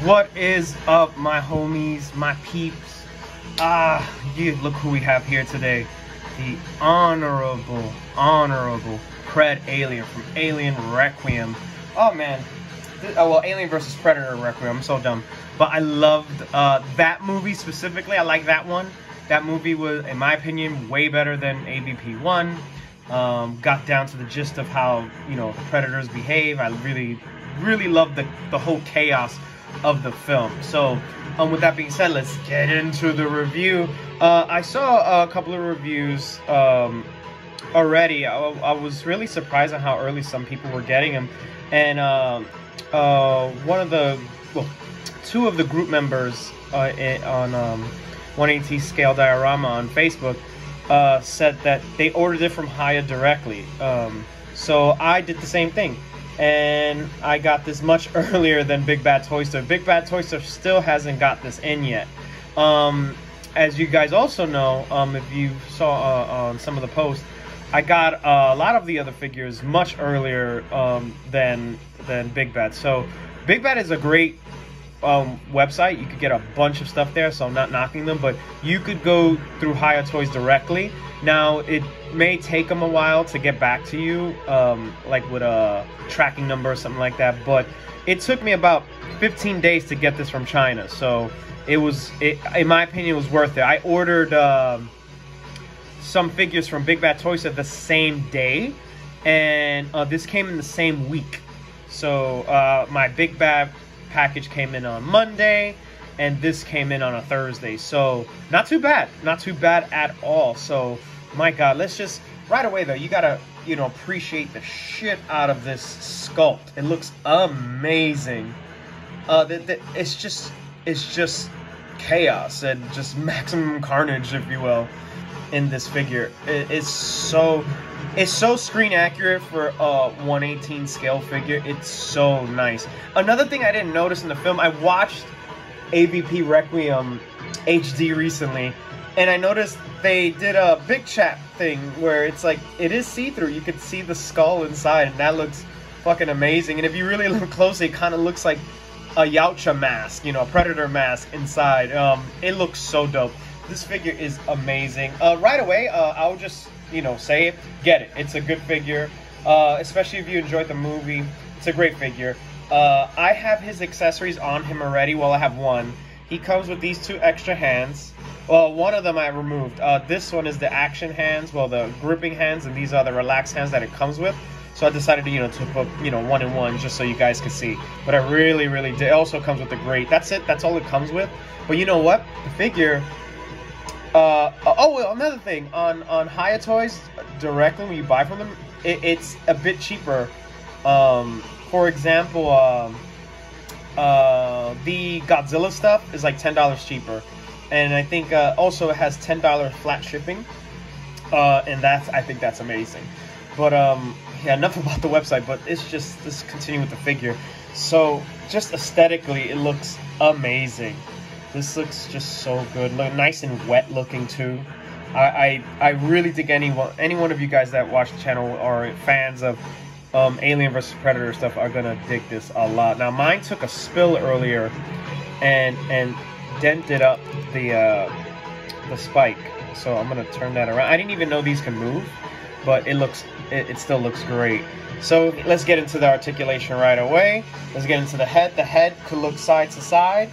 What is up, my homies, my peeps? Look who we have here today. The honorable Predalien from Alien Requiem. Oh man, well, Alien vs. Predator Requiem, I'm so dumb. But I loved that movie specifically. I like that one. That movie was, in my opinion, way better than AVP 1. Got down to the gist of how, you know, the Predators behave. I really loved the whole chaos of the film. So with that being said, let's get into the review. I saw a couple of reviews already. I was really surprised at how early some people were getting them, and two of the group members on 180 Scale Diorama on Facebook said that they ordered it from Hiya directly. So I did the same thing, and I got this much earlier than Big Bad Toy Store. Big Bad Toy Store still hasn't got this in yet. As you guys also know, if you saw on some of the posts, I got a lot of the other figures much earlier than Big Bad. So Big Bad is a great website. You could get a bunch of stuff there, so I'm not knocking them, but you could go through Hiya Toys directly. Now, it may take them a while to get back to you, like with a tracking number or something like that, but it took me about 15 days to get this from China, so in my opinion, it was worth it. I ordered some figures from Big Bad Toy Store the same day, and this came in the same week. So my Big Bad package came in on Monday, and this came in on a Thursday. So not too bad at all. So my God, let's just right away though, you gotta, you know, appreciate the shit out of this sculpt. It looks amazing. It's just chaos and just maximum carnage, if you will, in this figure. It's so screen accurate for a 1/18 scale figure. It's so nice. Another thing I didn't notice in the film, I watched AVP Requiem HD recently, and I noticed they did a big chat thing where it's like, it is see-through. You could see the skull inside, and that looks fucking amazing. And if you really look closely, it kind of looks like a Yautja mask, you know, a Predator mask inside. It looks so dope. This figure is amazing. Right away, I'll just, you know, say it, get it. It's a good figure, especially if you enjoyed the movie. It's a great figure. I have his accessories on him already. Well, I have one. He comes with these two extra hands. Well, one of them I removed. This one is the action hands, well, the gripping hands, and these are the relaxed hands that it comes with. So I decided to, you know, to put, you know, one in one just so you guys could see. But I really did. It also comes with the grate. That's it. That's all it comes with. But you know what? The figure. Oh, well, another thing on Hiya Toys directly when you buy from them, it's a bit cheaper. For example, the Godzilla stuff is like $10 cheaper, and I think also it has $10 flat shipping, and I think that's amazing. But yeah, enough about the website. But it's just, let's continue with the figure. So just aesthetically, it looks amazing. This looks just so good. Look, nice and wet looking too. I really think any one of you guys that watch the channel or fans of Alien vs. Predator stuff are gonna dig this a lot. Now mine took a spill earlier and dented up the spike, so I'm gonna turn that around. I didn't even know these can move, but it still looks great. So let's get into the articulation right away. Let's get into the head. The head could look side to side,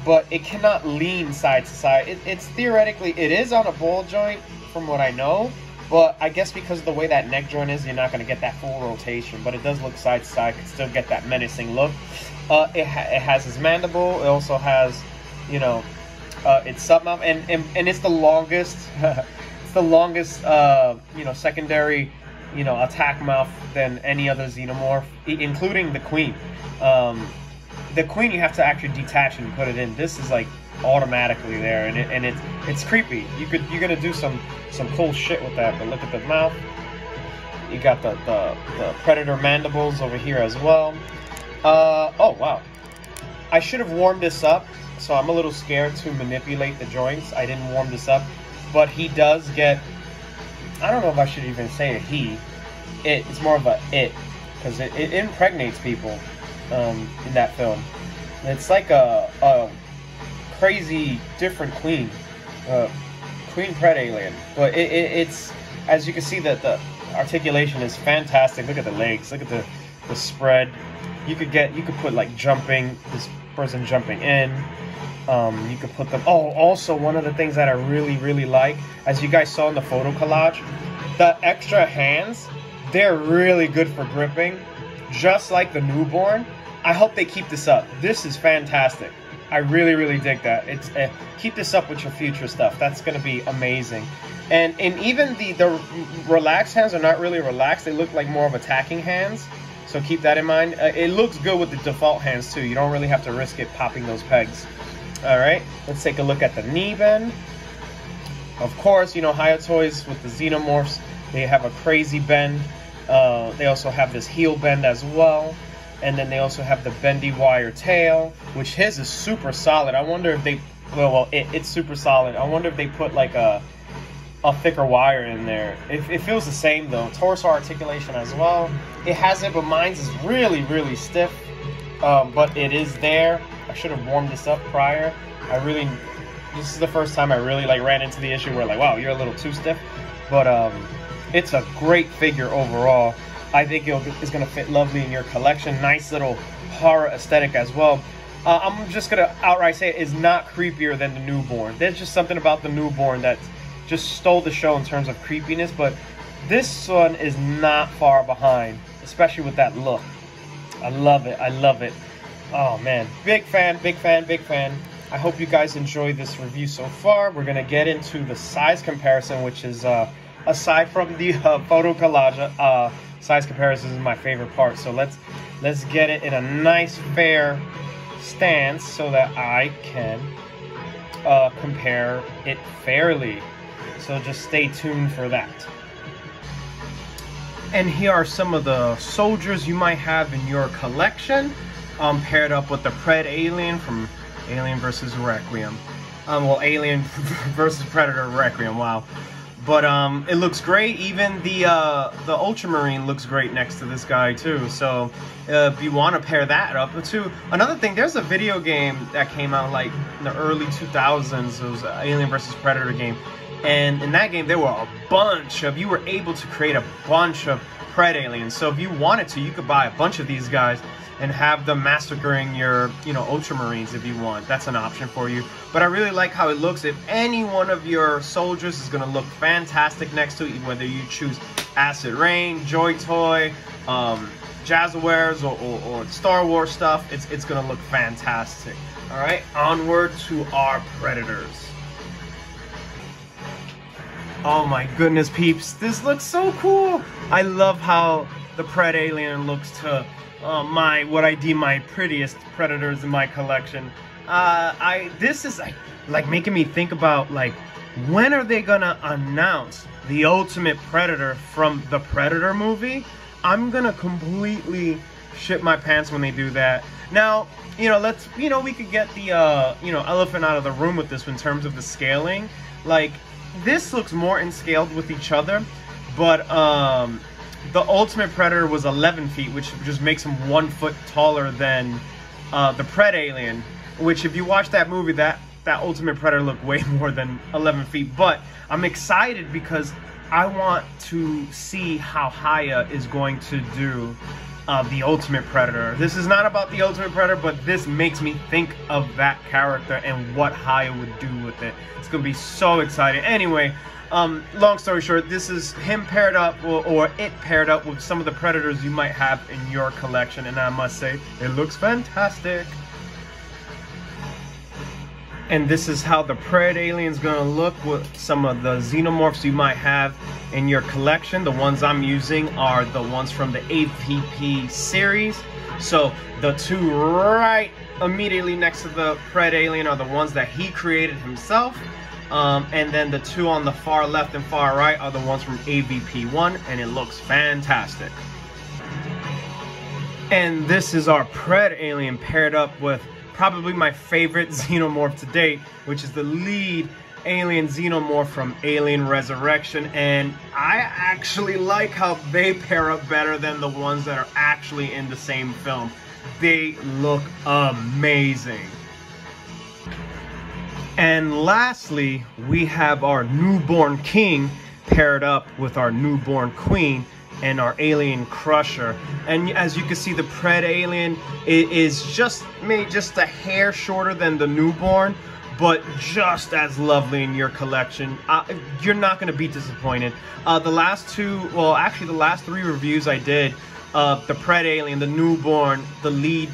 but it cannot lean side to side. It's theoretically, it is on a ball joint from what I know, but I guess because of the way that neck joint is, you're not going to get that full rotation, but it does look side to side. Can still get that menacing look. It has his mandible. It also has, you know, its submouth, and it's the longest, it's the longest, you know, secondary, you know, attack mouth than any other xenomorph, including the Queen. The Queen you have to actually detach and put it in. This is like automatically there, and it's creepy. You're gonna do some cool shit with that. But look at the mouth. You got the Predator mandibles over here as well. Oh wow, I should have warmed this up. So I'm a little scared to manipulate the joints. I didn't warm this up, but he does get, I don't know if I should even say a he. It's more of a it, because it impregnates people in that film. It's like a crazy different queen, Queen Predalien. But it's, as you can see, that the articulation is fantastic. Look at the legs. Look at the spread. You could put like jumping, this person jumping in. You could put them. Oh, also one of the things that I really like, as you guys saw in the photo collage, the extra hands, they're really good for gripping, just like the newborn. I hope they keep this up. This is fantastic. I really dig that. It's keep this up with your future stuff. That's gonna be amazing. And even the relaxed hands are not really relaxed. They look like more of attacking hands. So keep that in mind. It looks good with the default hands too. You don't really have to risk it popping those pegs. All right, let's take a look at the knee bend. Of course, you know, Hiya toys with the xenomorphs, they have a crazy bend. They also have this heel bend as well. And then they also have the bendy wire tail, which his is super solid. I wonder if they, it's super solid. I wonder if they put like a thicker wire in there. It feels the same though. Torso articulation as well. It has it, but mine's is really stiff. But it is there. I should have warmed this up prior. This is the first time I really like ran into the issue where like, wow, you're a little too stiff. But it's a great figure overall. I think it's gonna fit lovely in your collection. Nice little horror aesthetic as well. I'm just gonna outright say it is not creepier than the newborn. There's just something about the newborn that just stole the show in terms of creepiness, but this one is not far behind, especially with that look. I love it. I love it. Oh man, big fan. I hope you guys enjoyed this review so far. We're gonna get into the size comparison, which is aside from the photo collage, size comparison is my favorite part. So let's get it in a nice fair stance so that I can compare it fairly. So just stay tuned for that. And here are some of the soldiers you might have in your collection, paired up with the Predalien from Alien vs. Requiem. Well, Alien vs. Predator Requiem, wow. But it looks great. Even the Ultramarine looks great next to this guy too. So if you want to pair that up too. Another thing, there's a video game that came out like in the early 2000s. It was an Alien vs. Predator game. And in that game, there were a bunch of, you were able to create a bunch of Predaliens. So if you wanted to, you could buy a bunch of these guys and have them massacring your, Ultramarines if you want. That's an option for you. But I really like how it looks. If any one of your soldiers is gonna look fantastic next to it, whether you choose Acid Rain, Joy Toy, Jazwares, or Star Wars stuff, it's gonna look fantastic. All right, onward to our Predators. Oh my goodness, peeps, this looks so cool. I love how the Predalien looks to what I deem my prettiest Predators in my collection. This is like making me think about like, when are they gonna announce the ultimate Predator from the Predator movie? I'm gonna completely shit my pants when they do that. Now, we could get the elephant out of the room with this in terms of the scaling. Like, this looks more in scaled with each other, but the Ultimate Predator was 11 feet, which just makes him 1 foot taller than the Predalien, which if you watch that movie, that Ultimate Predator looked way more than 11 feet. But I'm excited because I want to see how Hiya is going to do the Ultimate Predator. This is not about the Ultimate Predator, but this makes me think of that character and what Hiya would do with it. It's gonna be so exciting. Anyway, long story short, this is him paired up, or it paired up with some of the Predators you might have in your collection, and I must say, it looks fantastic. And this is how the Predalien's gonna look with some of the Xenomorphs you might have in your collection. The ones I'm using are the ones from the AVP series. So the two right immediately next to the Predalien are the ones that he created himself. And then the two on the far left and far right are the ones from AVP 1, and it looks fantastic. And this is our Predalien paired up with probably my favorite Xenomorph to date, which is the lead alien Xenomorph from Alien Resurrection. And I actually like how they pair up better than the ones that are actually in the same film. They look amazing. And lastly, we have our newborn king paired up with our newborn queen and our alien crusher. And as you can see, the Predalien is just maybe just a hair shorter than the newborn, but just as lovely in your collection. You're not going to be disappointed. The last two, well, actually the last 3 reviews I did, the Predalien, the newborn, the lead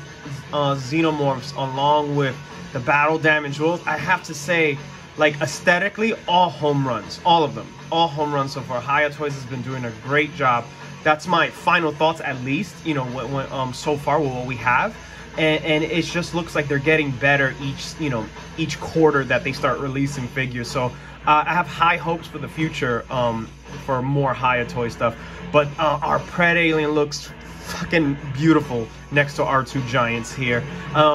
xenomorphs, along with the battle damage wolves, I have to say, like, aesthetically, all home runs, all of them, all home runs so far. Hiya Toys has been doing a great job. That's my final thoughts, at least, you know, so far with what we have. And it just looks like they're getting better each quarter that they start releasing figures. So I have high hopes for the future for more Hiya Toy stuff. But our Predalien looks fucking beautiful next to our 2 giants here.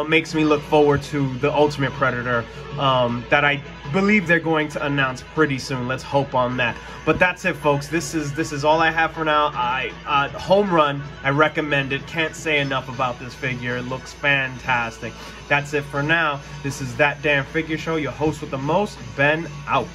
Makes me look forward to the Ultimate Predator that I believe they're going to announce pretty soon. Let's hope on that. But that's it, folks. This is all I have for now. Home run. I recommend it. Can't say enough about this figure. It looks fantastic. That's it for now. This is That Damn Figure Show. Your host with the most, Ben, out.